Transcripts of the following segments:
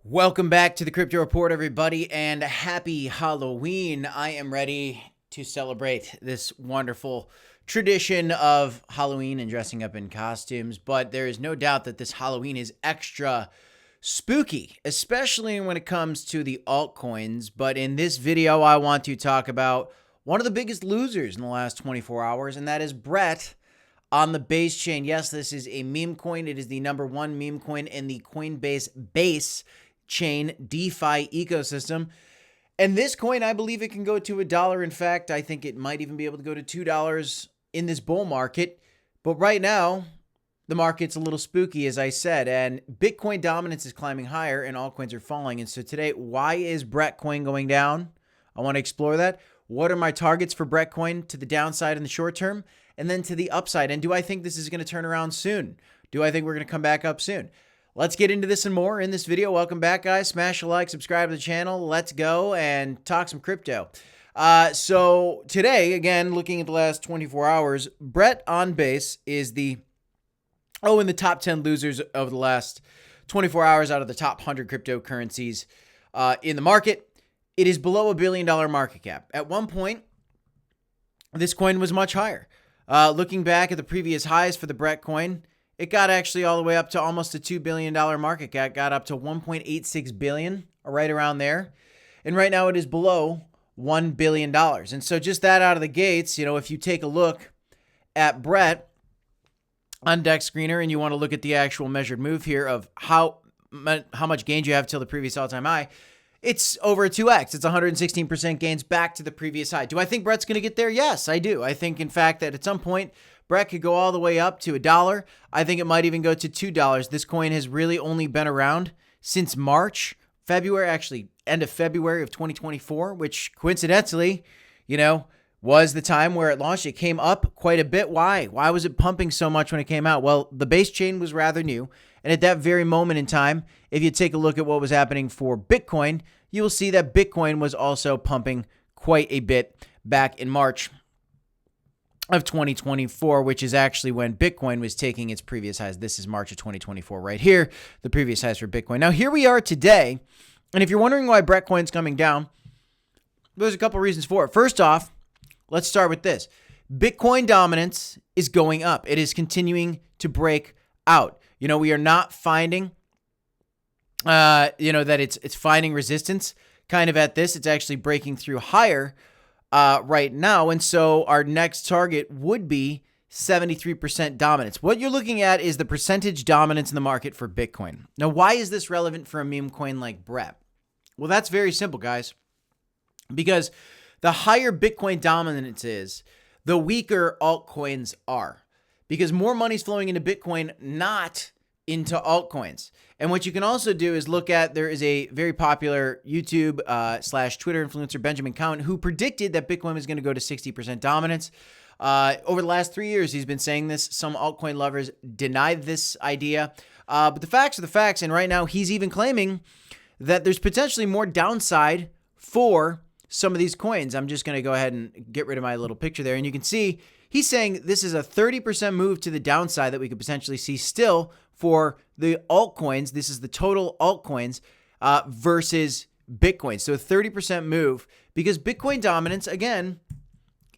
Welcome back to the Crypto Report, everybody, and happy Halloween. I am ready to celebrate this wonderful tradition of Halloween and dressing up in costumes, but there is no doubt that this Halloween is extra spooky, especially when it comes to the altcoins. But in this video, I want to talk about one of the biggest losers in the last 24 hours, and that is Brett on the Base chain. Yes, this is a meme coin. It is the #1 meme coin in the Coinbase Base chain DeFi ecosystem. And this coin, I believe it can go to $1. In fact, I think it might even be able to go to $2 in this bull market. But right now, the market's a little spooky, as I said, and Bitcoin dominance is climbing higher and altcoins are falling. And so today, why is Brett coin going down? I want to explore that. What are my targets for Brett coin to the downside in the short term and then to the upside? And do I think this is going to turn around soon? Do I think we're going to come back up soon? Let's get into this and more in this video. Welcome back, guys. Smash a like, subscribe to the channel. Let's go and talk some crypto. So today, again, looking at the last 24 hours, Brett on Base is in the top 10 losers of the last 24 hours out of the top 100 cryptocurrencies in the market. It is below $1 billion market cap. At one point, this coin was much higher. Looking back at the previous highs for the Brett coin, it got actually all the way up to almost a $2 billion market cap, got up to $1.86 billion, right around there. And right now it is below $1 billion. And so just that out of the gates, if you take a look at Brett on Dex Screener and you want to look at the actual measured move here of how much gains you have till the previous all-time high, it's over a 2x. It's 116% gains back to the previous high. Do I think Brett's going to get there? Yes, I do. I think, in fact, that at some point, Brett could go all the way up to $1. I think it might even go to $2. This coin has really only been around since February, actually end of February of 2024, which coincidentally, was the time where it launched. It came up quite a bit. Why? Why was it pumping so much when it came out? Well, the Base chain was rather new. And at that very moment in time, if you take a look at what was happening for Bitcoin, you will see that Bitcoin was also pumping quite a bit back in March of 2024, which is actually when Bitcoin was taking its previous highs. This is March of 2024 right here, the previous highs for Bitcoin. Now, here we are today. And if you're wondering why Brett coin's coming down, there's a couple reasons for it. First off, let's start with this. Bitcoin dominance is going up. It is continuing to break out. We are not finding, that it's finding resistance kind of at this. It's actually breaking through higher right now. And so our next target would be 73% dominance. What you're looking at is the percentage dominance in the market for Bitcoin. Now, why is this relevant for a meme coin like Brett? Well, that's very simple, guys, because the higher Bitcoin dominance is, the weaker altcoins are. Because more money's flowing into Bitcoin, not into altcoins. And what you can also do is look at, there is a very popular YouTube / Twitter influencer, Benjamin Count, who predicted that Bitcoin was going to go to 60% dominance. Over the last 3 years, he's been saying this. Some altcoin lovers denied this idea. But the facts are the facts. And right now, he's even claiming that there's potentially more downside for some of these coins. I'm just going to go ahead and get rid of my little picture there. And you can see he's saying this is a 30% move to the downside that we could potentially see still for the altcoins. This is the total altcoins versus Bitcoin. So a 30% move because Bitcoin dominance, again,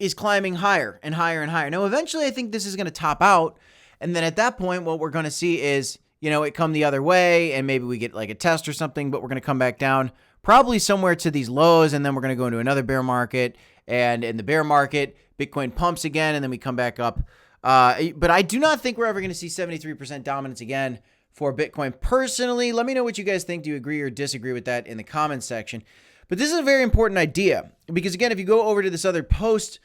is climbing higher and higher and higher. Now, eventually, I think this is going to top out. And then at that point, what we're going to see is, it come the other way and maybe we get like a test or something, but we're going to come back down probably somewhere to these lows. And then we're going to go into another bear market. And in the bear market, Bitcoin pumps again, and then we come back up. But I do not think we're ever going to see 73% dominance again for Bitcoin. Personally, let me know what you guys think. Do you agree or disagree with that in the comments section? But this is a very important idea because, again, if you go over to this other post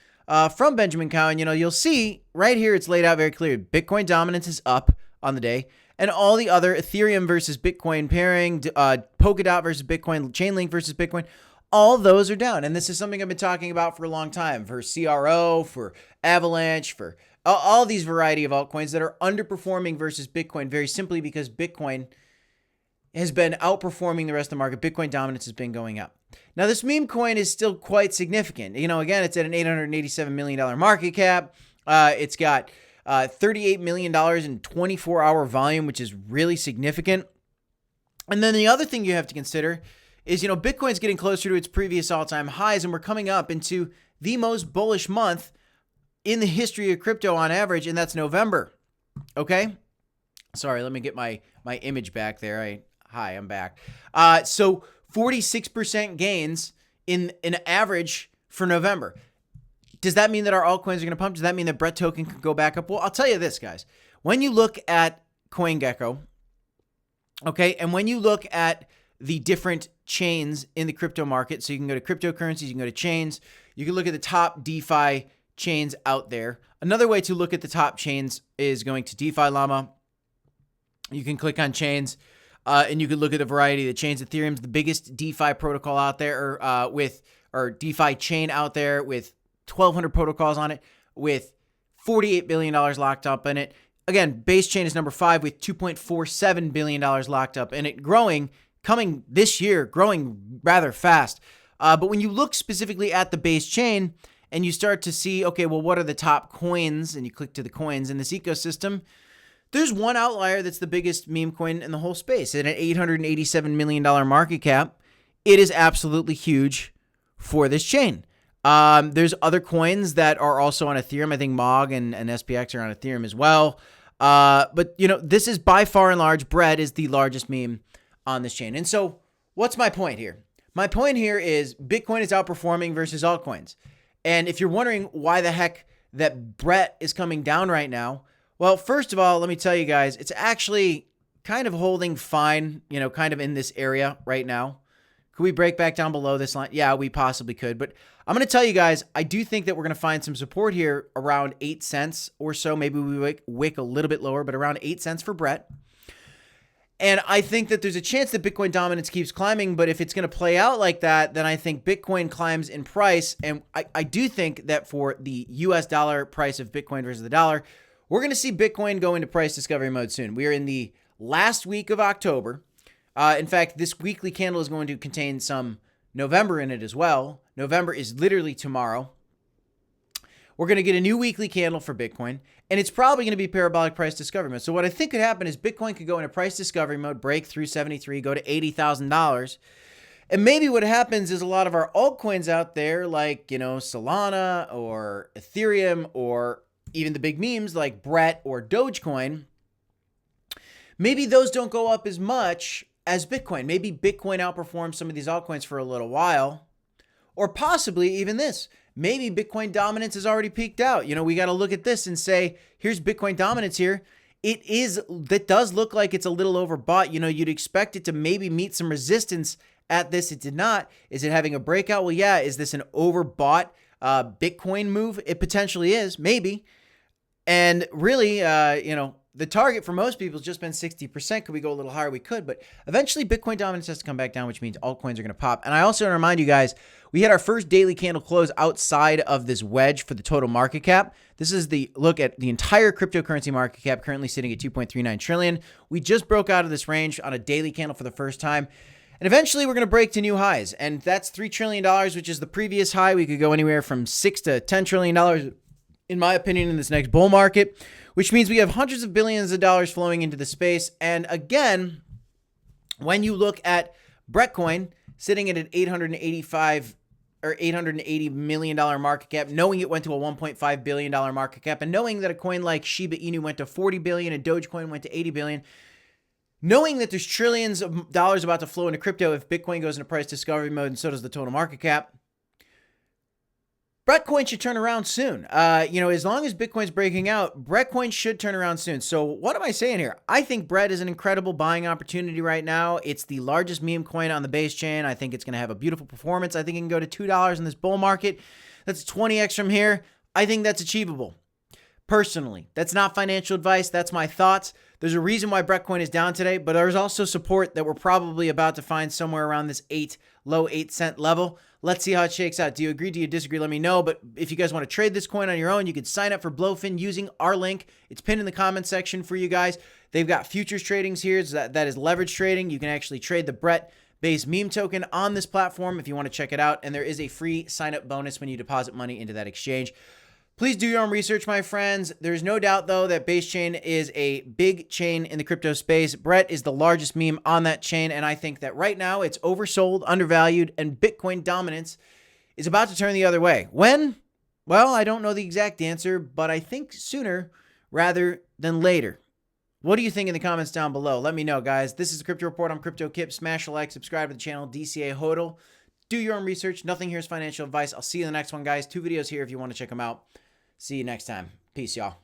from Benjamin Cowan, you'll see right here it's laid out very clear. Bitcoin dominance is up on the day, and all the other Ethereum versus Bitcoin pairing, Polkadot versus Bitcoin, Chainlink versus Bitcoin, all those are down. And this is something I've been talking about for a long time, for CRO, for Avalanche, for all these variety of altcoins that are underperforming versus Bitcoin, very simply because Bitcoin has been outperforming the rest of the market. Bitcoin dominance has been going up. Now, this meme coin is still quite significant. Again, it's at an $887 million market cap. It's got $38 million in 24-hour volume, which is really significant. And then the other thing you have to consider is, Bitcoin's getting closer to its previous all-time highs, and we're coming up into the most bullish month in the history of crypto on average, and that's November. Okay? Sorry, let me get my image back there. Hi, I'm back. So 46% gains in an average for November. Does that mean that our altcoins are going to pump? Does that mean that Brett token could go back up? Well, I'll tell you this, guys. When you look at CoinGecko, okay, and when you look at the different chains in the crypto market, so you can go to cryptocurrencies, you can go to chains, you can look at the top DeFi chains out there. Another way to look at the top chains is going to DeFi Llama. You can click on chains, and you can look at a variety of the chains. Ethereum's the biggest DeFi protocol out there, or DeFi chain out there with 1,200 protocols on it, with $48 billion locked up in it. Again, base chain is number 5 with $2.47 billion locked up in it, coming this year, growing rather fast. But when you look specifically at the base chain and you start to see, okay, well, what are the top coins? And you click to the coins in this ecosystem, there's one outlier that's the biggest meme coin in the whole space. At an $887 million market cap, it is absolutely huge for this chain. There's other coins that are also on Ethereum. I think MOG and SPX are on Ethereum as well. But, this is by far and large, Bread is the largest meme on this chain. And so what's my point here? My point here is Bitcoin is outperforming versus altcoins. And if you're wondering why the heck that Brett is coming down right now, well, first of all, let me tell you guys, it's actually kind of holding fine, kind of in this area right now. Could we break back down below this line? Yeah, we possibly could. But I'm going to tell you guys, I do think that we're going to find some support here around 8 cents or so. Maybe we wick a little bit lower, but around 8 cents for Brett. And I think that there's a chance that Bitcoin dominance keeps climbing, but if it's going to play out like that, then I think Bitcoin climbs in price. And I do think that for the US dollar price of Bitcoin versus the dollar, we're going to see Bitcoin go into price discovery mode soon. We are in the last week of October. In fact, this weekly candle is going to contain some November in it as well. November is literally tomorrow. We're going to get a new weekly candle for Bitcoin, and it's probably going to be parabolic price discovery mode. So what I think could happen is Bitcoin could go into price discovery mode, break through 73, go to $80,000. And maybe what happens is a lot of our altcoins out there, like, Solana or Ethereum, or even the big memes like Brett or Dogecoin, maybe those don't go up as much as Bitcoin. Maybe Bitcoin outperforms some of these altcoins for a little while, or possibly even this. Maybe Bitcoin dominance has already peaked out. We got to look at this and say, here's Bitcoin dominance here. That does look like it's a little overbought. You'd expect it to maybe meet some resistance at this. It did not. Is it having a breakout? Well, yeah. Is this an overbought Bitcoin move? It potentially is, maybe. And really, the target for most people has just been 60%. Could we go a little higher? We could, but eventually Bitcoin dominance has to come back down, which means altcoins are going to pop. And I also want to remind you guys, we had our first daily candle close outside of this wedge for the total market cap. This is the look at the entire cryptocurrency market cap, currently sitting at 2.39 trillion. We just broke out of this range on a daily candle for the first time. And eventually we're going to break to new highs. And that's $3 trillion, which is the previous high. We could go anywhere from $6 to $10 trillion, in my opinion, in this next bull market, which means we have hundreds of billions of dollars flowing into the space. And again, when you look at Brettcoin sitting at an $880 million market cap, knowing it went to a $1.5 billion market cap, and knowing that a coin like Shiba Inu went to 40 billion and Dogecoin went to 80 billion, knowing that there's trillions of dollars about to flow into crypto if Bitcoin goes into price discovery mode, and so does the total market cap, Brettcoin should turn around soon. As long as Bitcoin's breaking out, Brettcoin should turn around soon. So what am I saying here? I think Brett is an incredible buying opportunity right now. It's the largest meme coin on the base chain. I think it's going to have a beautiful performance. I think it can go to $2 in this bull market. That's 20x from here. I think that's achievable. Personally, that's not financial advice. That's my thoughts. There's a reason why Brettcoin is down today, but there's also support that we're probably about to find somewhere around this low 8 cent level. Let's see how it shakes out. Do you agree? Do you disagree? Let me know. But if you guys want to trade this coin on your own, you can sign up for Blowfin using our link. It's pinned in the comment section for you guys. They've got futures tradings here. So that is leverage trading. You can actually trade the Brett-based meme token on this platform if you want to check it out. And there is a free sign-up bonus when you deposit money into that exchange. Please do your own research, my friends. There's no doubt, though, that Base Chain is a big chain in the crypto space. Brett is the largest meme on that chain, and I think that right now it's oversold, undervalued, and Bitcoin dominance is about to turn the other way. When? Well, I don't know the exact answer, but I think sooner rather than later. What do you think in the comments down below? Let me know, guys. This is the Crypto Report. I'm Crypto Kip. Smash a like, subscribe to the channel, DCA HODL. Do your own research. Nothing here is financial advice. I'll see you in the next one, guys. 2 videos here if you want to check them out. See you next time. Peace, y'all.